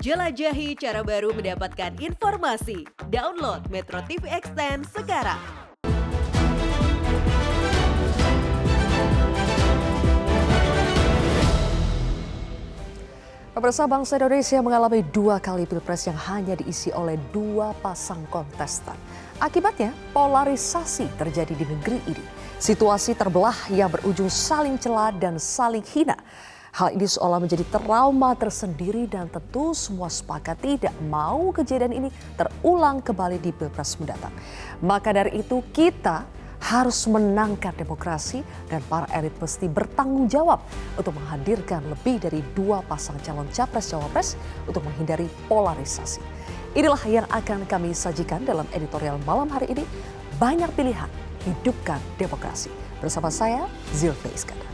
Jelajahi cara baru mendapatkan informasi. Download Metro TV Extend sekarang. Pemirsa, bangsa Indonesia mengalami 2 kali pilpres yang hanya diisi oleh 2 pasang kontestan. Akibatnya, polarisasi terjadi di negeri ini. Situasi terbelah yang berujung saling cela dan saling hina. Hal ini seolah menjadi trauma tersendiri dan tentu semua sepakat tidak mau kejadian ini terulang kembali di pilpres mendatang. Maka dari itu kita harus menangkan demokrasi dan para elit mesti bertanggung jawab untuk menghadirkan lebih dari 2 pasang calon capres-cawapres untuk menghindari polarisasi. Inilah yang akan kami sajikan dalam editorial malam hari ini. Banyak pilihan, hidupkan demokrasi. Bersama saya, Zilfie Iskandar.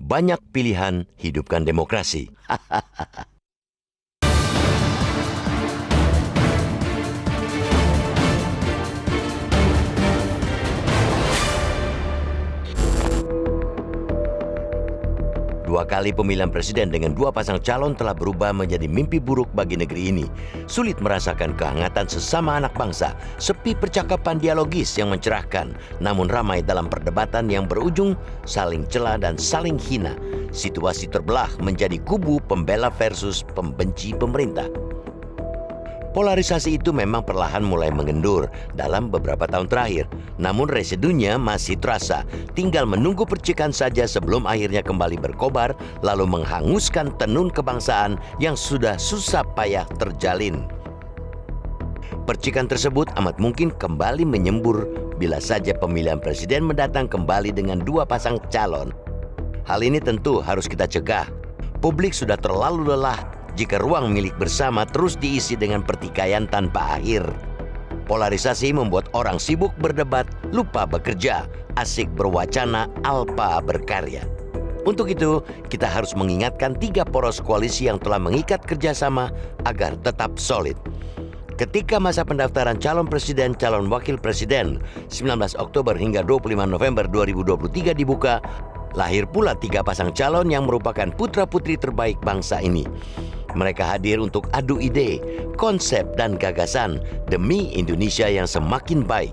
Banyak pilihan, hidupkan demokrasi. Dua kali pemilihan presiden dengan 2 pasang calon telah berubah menjadi mimpi buruk bagi negeri ini. Sulit merasakan kehangatan sesama anak bangsa, sepi percakapan dialogis yang mencerahkan, namun ramai dalam perdebatan yang berujung saling cela dan saling hina. Situasi terbelah menjadi kubu pembela versus pembenci pemerintah. Polarisasi itu memang perlahan mulai mengendur dalam beberapa tahun terakhir. Namun residunya masih terasa. Tinggal menunggu percikan saja sebelum akhirnya kembali berkobar lalu menghanguskan tenun kebangsaan yang sudah susah payah terjalin. Percikan tersebut amat mungkin kembali menyembur bila saja pemilihan presiden mendatang kembali dengan 2 pasang calon. Hal ini tentu harus kita cegah. Publik sudah terlalu lelah jika ruang milik bersama terus diisi dengan pertikaian tanpa akhir. Polarisasi membuat orang sibuk berdebat, lupa bekerja, asik berwacana, alpa berkarya. Untuk itu, kita harus mengingatkan 3 poros koalisi yang telah mengikat kerjasama agar tetap solid. Ketika masa pendaftaran calon presiden, calon wakil presiden 19 Oktober hingga 25 November 2023 dibuka, lahir pula 3 pasang calon yang merupakan putra-putri terbaik bangsa ini. Mereka hadir untuk adu ide, konsep, dan gagasan demi Indonesia yang semakin baik.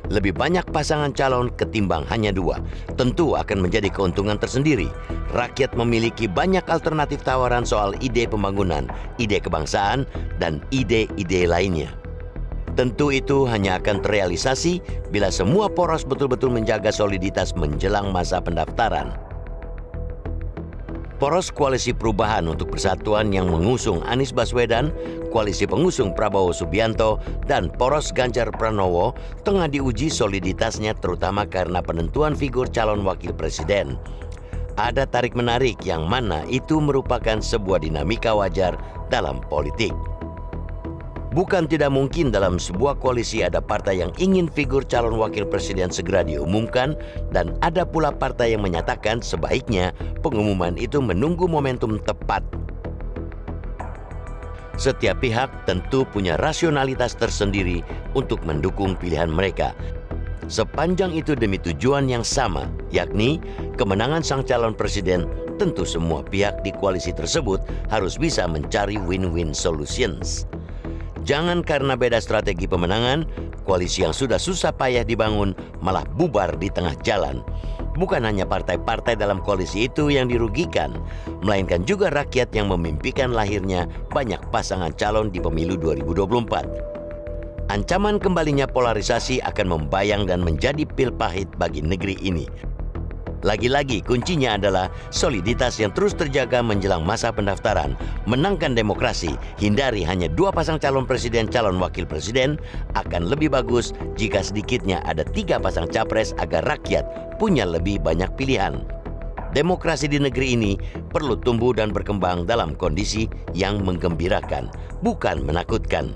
Lebih banyak pasangan calon ketimbang hanya 2, tentu akan menjadi keuntungan tersendiri. Rakyat memiliki banyak alternatif tawaran soal ide pembangunan, ide kebangsaan, dan ide-ide lainnya. Tentu itu hanya akan terrealisasi bila semua poros betul-betul menjaga soliditas menjelang masa pendaftaran. Poros Koalisi Perubahan untuk Persatuan yang mengusung Anies Baswedan, Koalisi Pengusung Prabowo Subianto, dan Poros Ganjar Pranowo tengah diuji soliditasnya terutama karena penentuan figur calon wakil presiden. Ada tarik-menarik yang mana itu merupakan sebuah dinamika wajar dalam politik. Bukan tidak mungkin dalam sebuah koalisi ada partai yang ingin figur calon wakil presiden segera diumumkan dan ada pula partai yang menyatakan sebaiknya pengumuman itu menunggu momentum tepat. Setiap pihak tentu punya rasionalitas tersendiri untuk mendukung pilihan mereka. Sepanjang itu demi tujuan yang sama, yakni kemenangan sang calon presiden, tentu semua pihak di koalisi tersebut harus bisa mencari win-win solutions. Jangan karena beda strategi pemenangan, koalisi yang sudah susah payah dibangun malah bubar di tengah jalan. Bukan hanya partai-partai dalam koalisi itu yang dirugikan, melainkan juga rakyat yang memimpikan lahirnya banyak pasangan calon di pemilu 2024. Ancaman kembalinya polarisasi akan membayang dan menjadi pil pahit bagi negeri ini. Lagi-lagi kuncinya adalah soliditas yang terus terjaga menjelang masa pendaftaran. Menangkan demokrasi, hindari hanya 2 pasang calon presiden, calon wakil presiden. Akan lebih bagus jika sedikitnya ada 3 pasang capres agar rakyat punya lebih banyak pilihan. Demokrasi di negeri ini perlu tumbuh dan berkembang dalam kondisi yang menggembirakan, bukan menakutkan.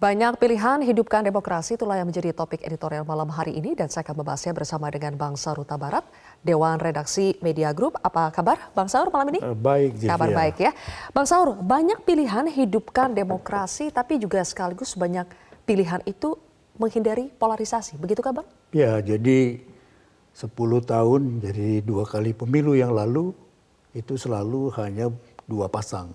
Banyak pilihan hidupkan demokrasi, itulah yang menjadi topik editorial malam hari ini dan saya akan membahasnya bersama dengan Bang Saur Huta Barat, Dewan Redaksi Media Group. Apa kabar Bang Saur malam ini? Baik, Zivia. Kabar baik ya. Bang Saur, banyak pilihan hidupkan demokrasi tapi juga sekaligus banyak pilihan itu menghindari polarisasi. Begitukah Bang? Ya, jadi 10 tahun, jadi 2 kali pemilu yang lalu itu selalu hanya 2 pasang.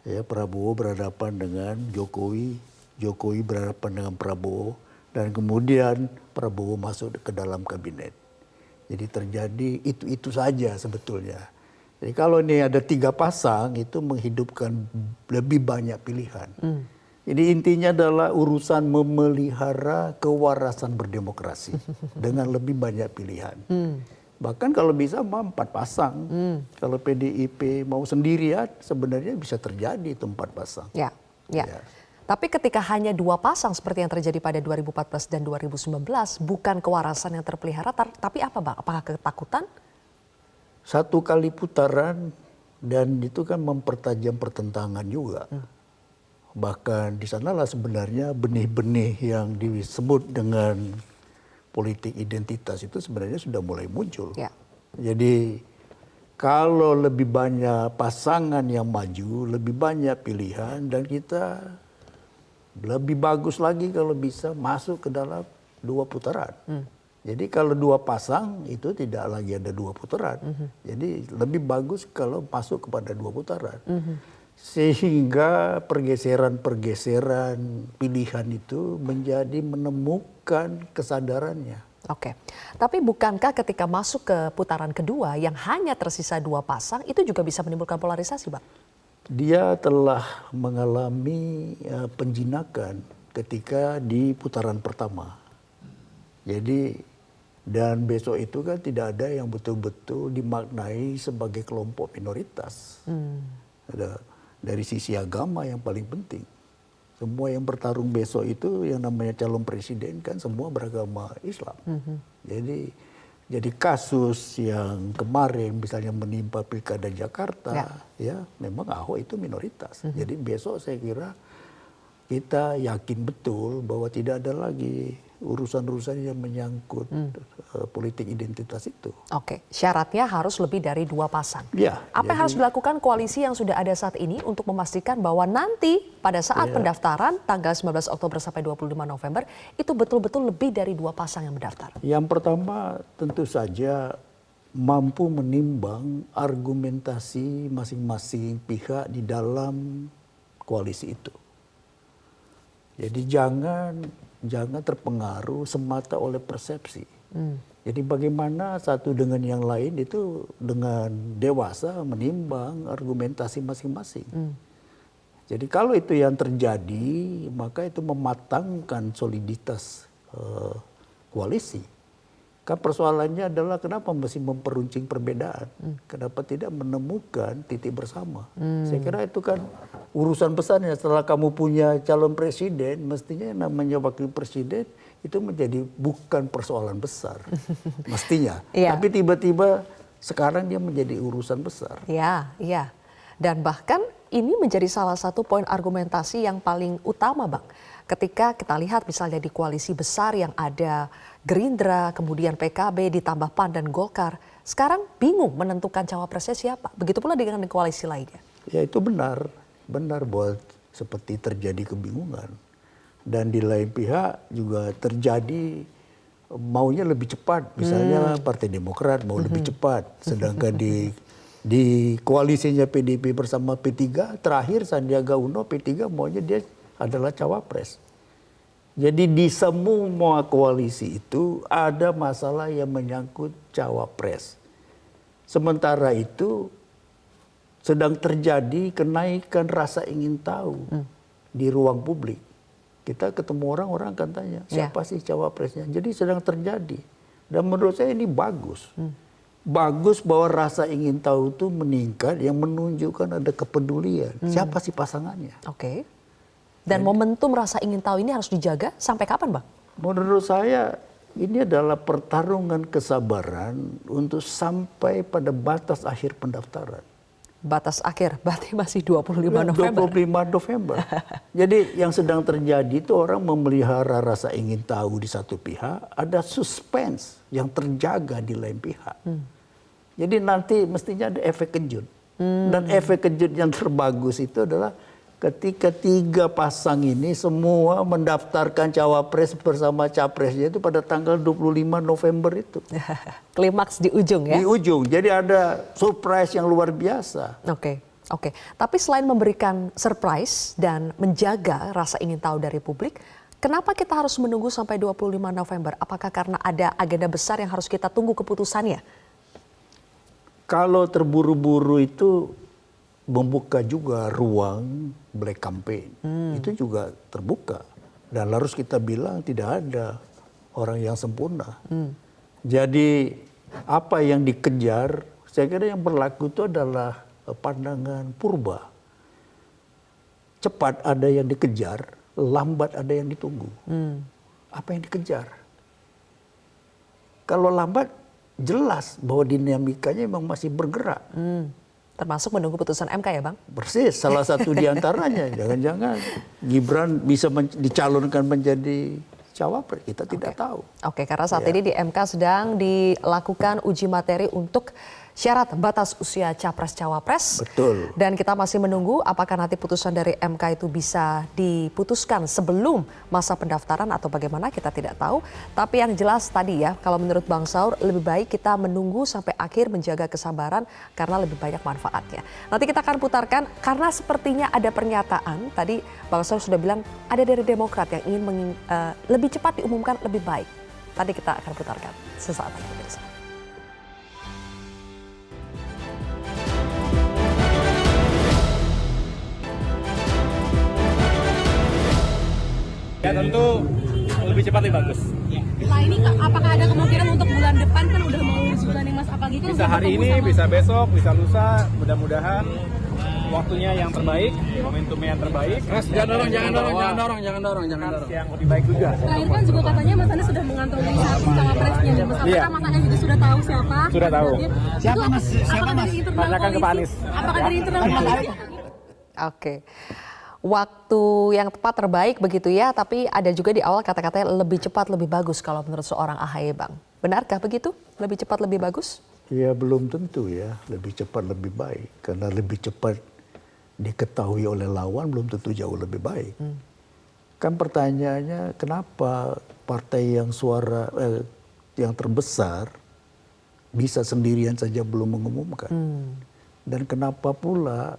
Ya, Prabowo berhadapan dengan Jokowi, Jokowi berhadapan dengan Prabowo, dan kemudian Prabowo masuk ke dalam kabinet. Jadi terjadi itu saja sebetulnya. Jadi kalau ini ada 3 pasang itu menghidupkan lebih banyak pilihan. Jadi intinya adalah urusan memelihara kewarasan berdemokrasi dengan lebih banyak pilihan. Bahkan kalau bisa 4 pasang. Kalau PDIP mau sendirian sebenarnya bisa terjadi itu 4 pasang. Ya. Ya. Tapi ketika hanya 2 pasang seperti yang terjadi pada 2014 dan 2019, bukan kewarasan yang terpelihara, tapi apa Bang? Apakah ketakutan? 1 kali putaran dan itu kan mempertajam pertentangan juga. Bahkan di sanalah sebenarnya benih-benih yang disebut dengan politik identitas itu sebenarnya sudah mulai muncul. Ya. Jadi kalau lebih banyak pasangan yang maju, lebih banyak pilihan, dan kita lebih bagus lagi kalau bisa masuk ke dalam 2 putaran. Jadi kalau 2 pasang itu tidak lagi ada 2 putaran. Jadi lebih bagus kalau masuk kepada 2 putaran. Sehingga pergeseran-pergeseran pilihan itu menjadi menemukan kesadarannya. Oke, tapi bukankah ketika masuk ke putaran kedua yang hanya tersisa 2 pasang itu juga bisa menimbulkan polarisasi Bang? Dia telah mengalami penjinakan ketika di putaran pertama. Jadi dan besok itu kan tidak ada yang betul-betul dimaknai sebagai kelompok minoritas. Ada dari sisi agama yang paling penting. Semua yang bertarung besok itu yang namanya calon presiden kan semua beragama Islam. Jadi kasus yang kemarin misalnya menimpa Pilkada Jakarta, ya memang Ahok itu minoritas. Jadi besok saya kira kita yakin betul bahwa tidak ada lagi urusan-urusan yang menyangkut politik identitas itu. Oke, syaratnya harus lebih dari 2 pasang. Ya, Apa yang harus dilakukan koalisi yang sudah ada saat ini untuk memastikan bahwa nanti pada saat pendaftaran tanggal 19 Oktober sampai 25 November itu betul-betul lebih dari 2 pasang yang mendaftar? Yang pertama tentu saja mampu menimbang argumentasi masing-masing pihak di dalam koalisi itu. Jadi jangan terpengaruh semata oleh persepsi. Jadi bagaimana satu dengan yang lain itu dengan dewasa menimbang argumentasi masing-masing. Jadi kalau itu yang terjadi, maka itu mematangkan soliditas koalisi. Kan persoalannya adalah kenapa mesti memperuncing perbedaan? Kenapa tidak menemukan titik bersama? Saya kira itu kan urusan besarnya. Setelah kamu punya calon presiden, mestinya yang namanya wakil presiden itu menjadi bukan persoalan besar. Mestinya. Tapi tiba-tiba sekarang dia menjadi urusan besar. Iya. Dan bahkan ini menjadi salah satu poin argumentasi yang paling utama Bang. Ketika kita lihat misalnya di koalisi besar yang ada Gerindra, kemudian PKB, ditambah PAN dan Golkar, sekarang bingung menentukan cawapresnya siapa. Begitu pula dengan koalisi lainnya. Ya itu benar buat seperti terjadi kebingungan. Dan di lain pihak juga terjadi maunya lebih cepat. Misalnya Partai Demokrat mau lebih cepat. Sedangkan di koalisinya PDIP bersama P3, terakhir Sandiaga Uno P3 maunya dia adalah cawapres. Jadi di semua koalisi itu ada masalah yang menyangkut cawapres. Sementara itu sedang terjadi kenaikan rasa ingin tahu di ruang publik. Kita ketemu orang akan tanya, siapa sih cawapresnya? Jadi sedang terjadi. Dan menurut saya ini bagus. Bagus bahwa rasa ingin tahu itu meningkat yang menunjukkan ada kepedulian. Siapa sih pasangannya? Oke. Dan momentum rasa ingin tahu ini harus dijaga sampai kapan Bang? Menurut saya ini adalah pertarungan kesabaran untuk sampai pada batas akhir pendaftaran. Batas akhir berarti masih 25 November. 25 November. Jadi yang sedang terjadi itu orang memelihara rasa ingin tahu di satu pihak, ada suspense yang terjaga di lain pihak. Jadi nanti mestinya ada efek kejut. Dan efek kejut yang terbagus itu adalah ketika 3 pasang ini semua mendaftarkan cawapres bersama capresnya itu pada tanggal 25 November itu. Klimaks di ujung ya? Di ujung. Jadi ada surprise yang luar biasa. Oke. Tapi selain memberikan surprise dan menjaga rasa ingin tahu dari publik, kenapa kita harus menunggu sampai 25 November? Apakah karena ada agenda besar yang harus kita tunggu keputusannya? Kalau terburu-buru itu membuka juga ruang black campaign. Itu juga terbuka. Dan harus kita bilang tidak ada orang yang sempurna. Jadi apa yang dikejar, saya kira yang berlaku itu adalah pandangan purba. Cepat ada yang dikejar, lambat ada yang ditunggu. Apa yang dikejar? Kalau lambat, jelas bahwa dinamikanya memang masih bergerak. Termasuk menunggu putusan MK ya Bang? Persis, salah satu diantaranya. Jangan-jangan Gibran bisa dicalonkan menjadi cawapres, kita tidak tahu. Oke, karena saat ini di MK sedang dilakukan uji materi untuk syarat batas usia capres-cawapres. Betul. Dan kita masih menunggu apakah nanti putusan dari MK itu bisa diputuskan sebelum masa pendaftaran atau bagaimana, kita tidak tahu. Tapi yang jelas tadi ya, kalau menurut Bang Saur lebih baik kita menunggu sampai akhir, menjaga kesabaran karena lebih banyak manfaatnya. Nanti kita akan putarkan karena sepertinya ada pernyataan, tadi Bang Saur sudah bilang ada dari Demokrat yang ingin lebih cepat diumumkan lebih baik. Tadi kita akan putarkan sesaat lagi pemirsa. Ya tentu lebih cepat lebih bagus. Nah ini apakah ada kemungkinan untuk bulan depan, kan udah mau bulan nih Mas, apalagi kan Bisa hari ini, bisa besok, bisa lusa, mudah-mudahan waktunya yang terbaik, momentumnya yang terbaik. Mas, jangan dorong. Yang lebih baik juga. Selain kan juga katanya Mas Anies sudah mengantongi satu cawapresnya nih Mas. Iya. Apakah Mas Anies juga sudah tahu siapa? Sudah tahu. Siapa Mas? Siapa Mas? Tanyakan ke Pak Anies. Apakah dari internal koalisi? Oke. Waktu yang tepat terbaik begitu ya, tapi ada juga di awal kata-katanya lebih cepat lebih bagus kalau menurut seorang AHY Bang. Benarkah begitu? Lebih cepat lebih bagus? Ya belum tentu ya, lebih cepat lebih baik. Karena lebih cepat diketahui oleh lawan belum tentu jauh lebih baik. Kan pertanyaannya kenapa partai yang yang terbesar bisa sendirian saja belum mengumumkan? Dan kenapa pula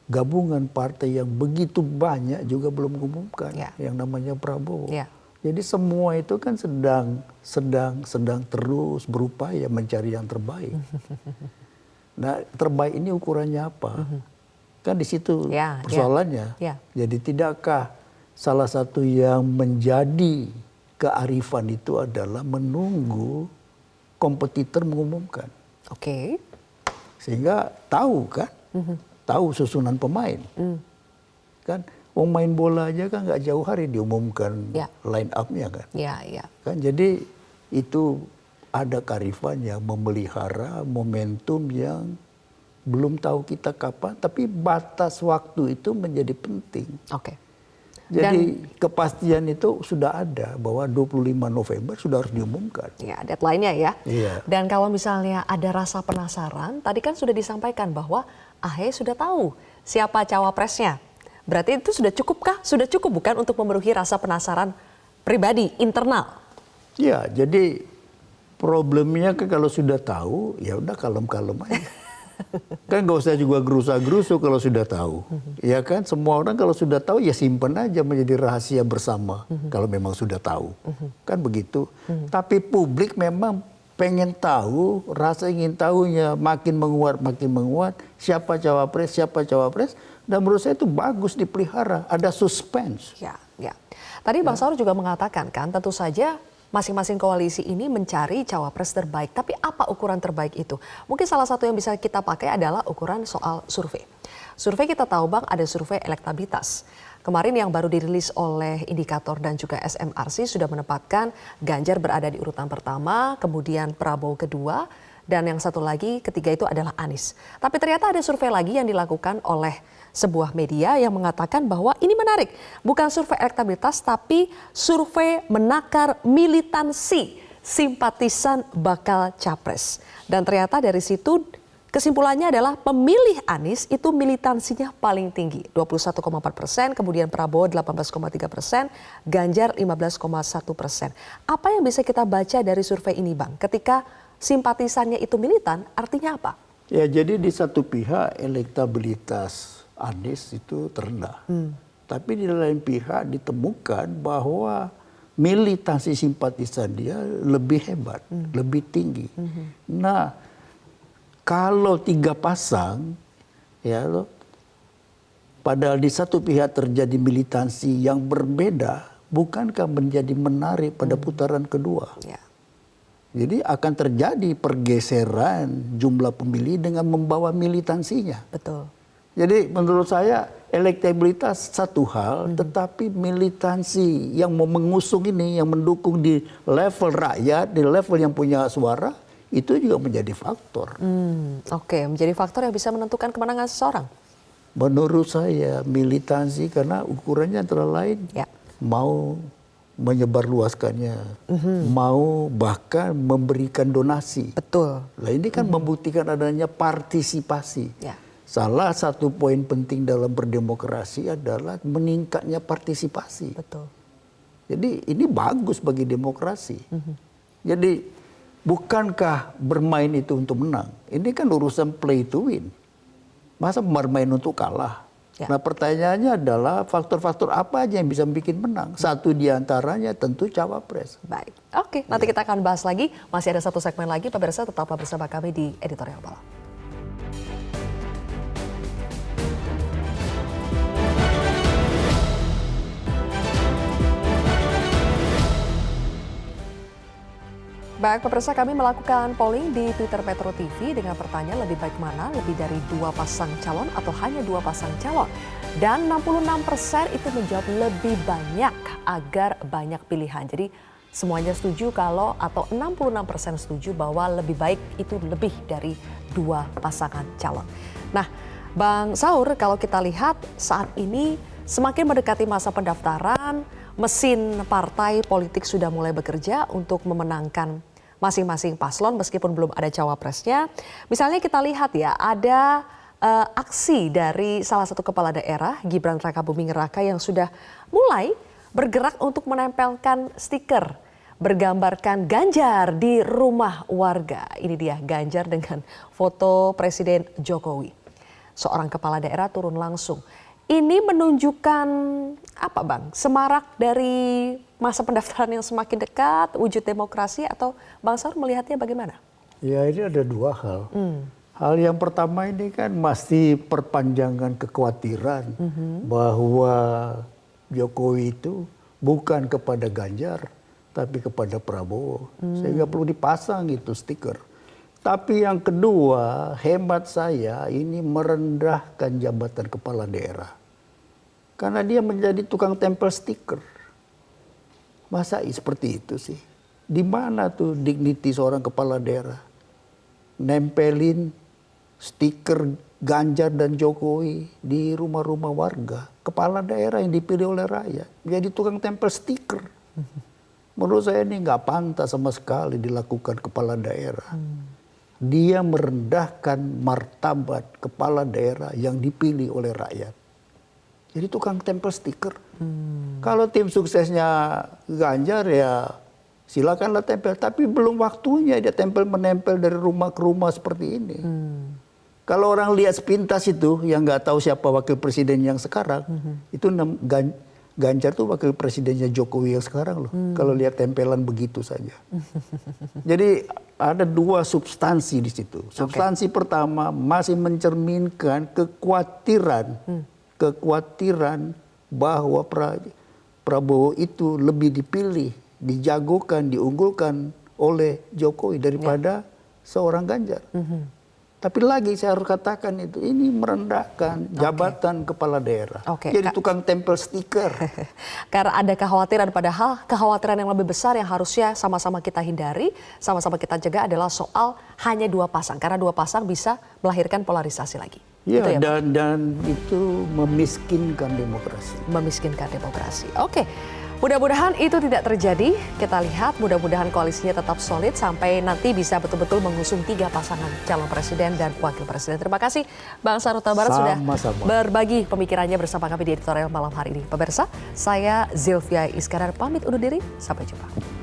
gabungan partai yang begitu banyak juga belum mengumumkan yang namanya Prabowo. Jadi semua itu kan sedang terus berupaya mencari yang terbaik. Nah, terbaik ini ukurannya apa? Kan di situ persoalannya. Jadi tidakkah salah satu yang menjadi kearifan itu adalah menunggu kompetitor mengumumkan. Oke. Sehingga tahu kan? Tahu susunan pemain. Kan pemain bola aja kan nggak jauh hari diumumkan line up-nya kan. Kan jadi itu ada kearifan yang memelihara momentum yang belum tahu kita kapan, tapi batas waktu itu menjadi penting. Oke. Jadi kepastian itu sudah ada bahwa 25 November sudah harus diumumkan. Ya, deadline-nya ya. Iya. Dan kalau misalnya ada rasa penasaran, tadi kan sudah disampaikan bahwa AHY sudah tahu siapa cawapresnya. Berarti itu sudah cukupkah? Sudah cukup bukan untuk memenuhi rasa penasaran pribadi, internal? Ya, jadi problemnya kan kalau sudah tahu, ya udah kalem-kalem aja. Kan nggak usah juga gerusa-gerusu kalau sudah tahu. Ya kan, semua orang kalau sudah tahu ya simpan aja menjadi rahasia bersama. Kalau memang sudah tahu. Kan begitu. Tapi publik memang pengen tahu, rasa ingin tahunya makin menguat, siapa cawapres, dan menurut saya itu bagus dipelihara, ada suspense. Ya. Tadi Bang Saur juga mengatakan kan, tentu saja masing-masing koalisi ini mencari cawapres terbaik. Tapi apa ukuran terbaik itu? Mungkin salah satu yang bisa kita pakai adalah ukuran soal survei. Survei kita tahu Bang, ada survei elektabilitas. Kemarin yang baru dirilis oleh Indikator dan juga SMRC sudah menempatkan Ganjar berada di urutan pertama, kemudian Prabowo kedua, dan yang satu lagi ketiga itu adalah Anies. Tapi ternyata ada survei lagi yang dilakukan oleh sebuah media yang mengatakan bahwa ini menarik. Bukan survei elektabilitas tapi survei menakar militansi simpatisan bakal capres. Dan ternyata dari situ kesimpulannya adalah pemilih Anies itu militansinya paling tinggi, 21,4%, kemudian Prabowo 18,3%, Ganjar 15,1%. Apa yang bisa kita baca dari survei ini, Bang? Ketika simpatisannya itu militan, artinya apa? Ya, jadi di satu pihak elektabilitas Anies itu terendah. Tapi di lain pihak ditemukan bahwa militansi simpatisan dia lebih hebat, lebih tinggi. Nah, kalau 3 pasang, ya, padahal di satu pihak terjadi militansi yang berbeda, bukankah menjadi menarik pada putaran kedua? Ya. Jadi akan terjadi pergeseran jumlah pemilih dengan membawa militansinya. Betul. Jadi menurut saya elektabilitas satu hal, tetapi militansi yang mau mengusung ini, yang mendukung di level rakyat, di level yang punya suara, itu juga menjadi faktor. Oke, menjadi faktor yang bisa menentukan kemenangan seseorang. Menurut saya militansi karena ukurannya antara lain Ya. mau menyebarluaskannya, mau bahkan memberikan donasi. Betul. Nah, ini kan membuktikan adanya partisipasi. Ya. Salah satu poin penting dalam berdemokrasi adalah meningkatnya partisipasi. Betul. Jadi ini bagus bagi demokrasi. Jadi bukankah bermain itu untuk menang? Ini kan urusan play to win. Masa bermain untuk kalah? Ya. Nah, pertanyaannya adalah faktor-faktor apa aja yang bisa bikin menang? Satu diantaranya tentu cawapres. Baik. Oke, nanti kita akan bahas lagi. Masih ada satu segmen lagi, pemirsa tetaplah bersama kami di Editorial Malam. Baik, pemirsa, kami melakukan polling di Twitter Metro TV dengan pertanyaan lebih baik mana, lebih dari 2 pasang calon atau hanya 2 pasang calon. Dan 66% itu menjawab lebih banyak agar banyak pilihan. Jadi semuanya setuju kalau atau 66% setuju bahwa lebih baik itu lebih dari 2 pasangan calon. Nah, Bang Saur, kalau kita lihat saat ini semakin mendekati masa pendaftaran, mesin partai politik sudah mulai bekerja untuk memenangkan masing-masing paslon meskipun belum ada cawapresnya. Misalnya kita lihat ya, ada aksi dari salah satu kepala daerah, Gibran Rakabuming Raka, yang sudah mulai bergerak untuk menempelkan stiker bergambarkan Ganjar di rumah warga. Ini dia Ganjar dengan foto Presiden Jokowi. Seorang kepala daerah turun langsung. Ini menunjukkan apa, Bang? Semarak dari masa pendaftaran yang semakin dekat, wujud demokrasi, atau Bang Saur melihatnya bagaimana? Ya, ini ada 2 hal. Hal yang pertama ini kan masih perpanjangan kekhawatiran bahwa Jokowi itu bukan kepada Ganjar, tapi kepada Prabowo. Sehingga perlu dipasang itu stiker. Tapi yang kedua, hemat saya ini merendahkan jabatan kepala daerah. Karena dia menjadi tukang tempel stiker. Masa seperti itu sih? Di mana tuh dignity seorang kepala daerah? Nempelin stiker Ganjar dan Jokowi di rumah-rumah warga. Kepala daerah yang dipilih oleh rakyat. Jadi tukang tempel stiker. Menurut saya ini nggak pantas sama sekali dilakukan kepala daerah. Dia merendahkan martabat kepala daerah yang dipilih oleh rakyat. Jadi tukang tempel stiker. Kalau tim suksesnya Ganjar ya silakanlah tempel. Tapi belum waktunya dia menempel dari rumah ke rumah seperti ini. Kalau orang lihat sepintas itu yang nggak tahu siapa wakil presiden yang sekarang, itu Ganjar tuh wakil presidennya Jokowi yang sekarang loh. Kalau lihat tempelan begitu saja. Jadi ada 2 substansi di situ. Substansi pertama masih mencerminkan kekhawatiran bahwa Prabowo itu lebih dipilih, dijagokan, diunggulkan oleh Jokowi daripada seorang Ganjar. Tapi lagi saya harus katakan itu, ini merendahkan jabatan kepala daerah. Oke, Jadi tukang tempel stiker. Karena ada kekhawatiran, padahal kekhawatiran yang lebih besar yang harusnya sama-sama kita hindari, sama-sama kita jaga adalah soal hanya 2 pasang. Karena 2 pasang bisa melahirkan polarisasi lagi. Ya, Gitu Pak? dan itu memiskinkan demokrasi. Memiskinkan demokrasi. Oke, mudah-mudahan itu tidak terjadi. Kita lihat mudah-mudahan koalisinya tetap solid sampai nanti bisa betul-betul mengusung 3 pasangan calon presiden dan wakil presiden. Terima kasih Bang Saan Huta Barat sudah berbagi pemikirannya bersama kami di editorial malam hari ini. Pemirsa, saya Zilvia Iskandar pamit undur diri. Sampai jumpa.